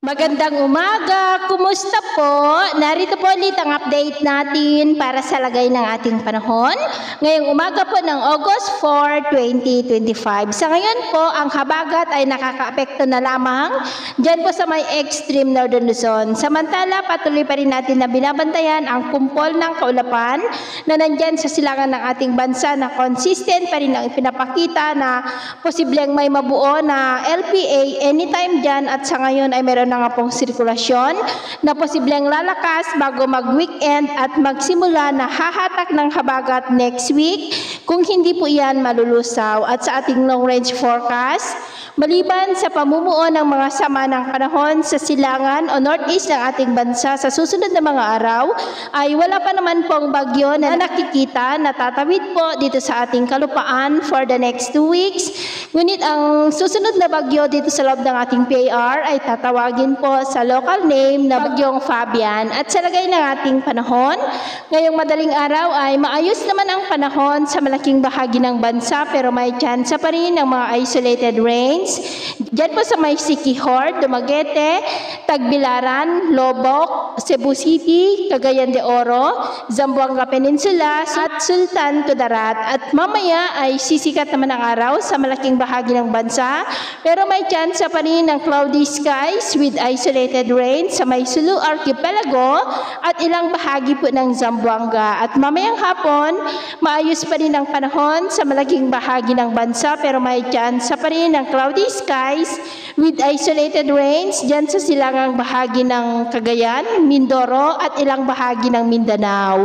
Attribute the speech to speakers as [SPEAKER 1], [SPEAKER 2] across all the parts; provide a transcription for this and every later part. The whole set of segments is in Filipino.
[SPEAKER 1] Magandang umaga! Kumusta po? Narito po ulit ang update natin para sa lagay ng ating panahon. Ngayong umaga po ng August 4, 2025. Sa ngayon po, ang habagat ay nakakaapekto na lamang dyan po sa may extreme northern Luzon. Samantala, patuloy pa rin natin na binabantayan ang kumpol ng kaulapan na nandyan sa silangan ng ating bansa na consistent pa rin ang ipinapakita na posibleng may mabuo na LPA anytime dyan at sa ngayon ay meron na nga pong sirkulasyon na posibleng lalakas bago mag-weekend at magsimula na hahatak ng habagat next week kung hindi po iyan malulusaw. At sa ating long-range forecast, maliban sa pamumuo ng mga sama ng panahon sa silangan o northeast ng ating bansa sa susunod na mga araw, ay wala pa naman pong bagyo na nakikita na tatawid po dito sa ating kalupaan for the next 2 weeks. Ngunit ang susunod na bagyo dito sa loob ng ating PAR ay tatawagin po sa local name na Bagyong Fabian. At sa lagay ng ating panahon, ngayong madaling araw ay maayos naman ang panahon sa malaking bahagi ng bansa pero may tsansa pa rin ng mga isolated rains. Diyan po sa may Siquijor, Dumaguete, Tagbilaran, Lobok, Cebu City, Cagayan de Oro, Zamboanga Peninsula at Sultan Kudarat. At mamaya ay sisikat naman ang araw sa malaking bahagi ng bansa pero may tsansa pa rin ng cloudy skies with isolated rain sa may Sulu Archipelago at ilang bahagi po ng Zamboanga. At mamayang hapon, maayos pa rin ang panahon sa malaking bahagi ng bansa pero may tsansa pa rin ng cloudy skies with isolated rains dyan sa silangang bahagi ng Cagayan, Mindoro at ilang bahagi ng Mindanao.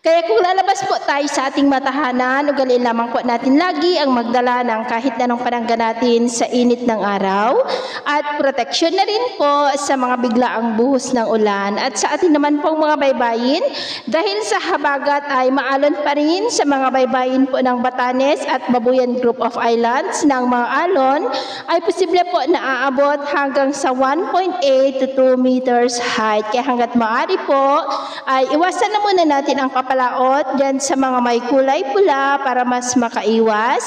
[SPEAKER 1] Kaya kung lalabas po tayo sa ating matahanan, ugaliin lamang po natin lagi ang magdala ng kahit anong panangga natin sa init ng araw at proteksyon na rin po sa mga biglaang buhos ng ulan. At sa atin naman pong mga baybayin, dahil sa habagat ay maalon pa rin sa mga baybayin po ng Batanes at Babuyan Group of Islands ng mga alon, ay posible po na aabot hanggang sa 1.8 to 2 meters height. Kaya hanggat maaari po, ay iwasan na muna natin ang papalaot dyan sa mga may kulay pula para mas makaiwas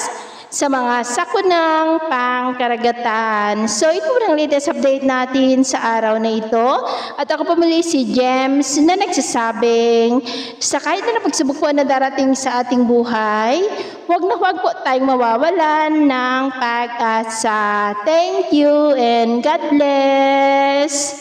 [SPEAKER 1] sa mga sakunang pangkaragatan. So ito ang latest update natin sa araw na ito. At ako pumuli si James na nagsasabing sa kahit na pagsubok po na darating sa ating buhay, huwag na huwag po tayong mawawalan ng pag-asa. Thank you and God bless!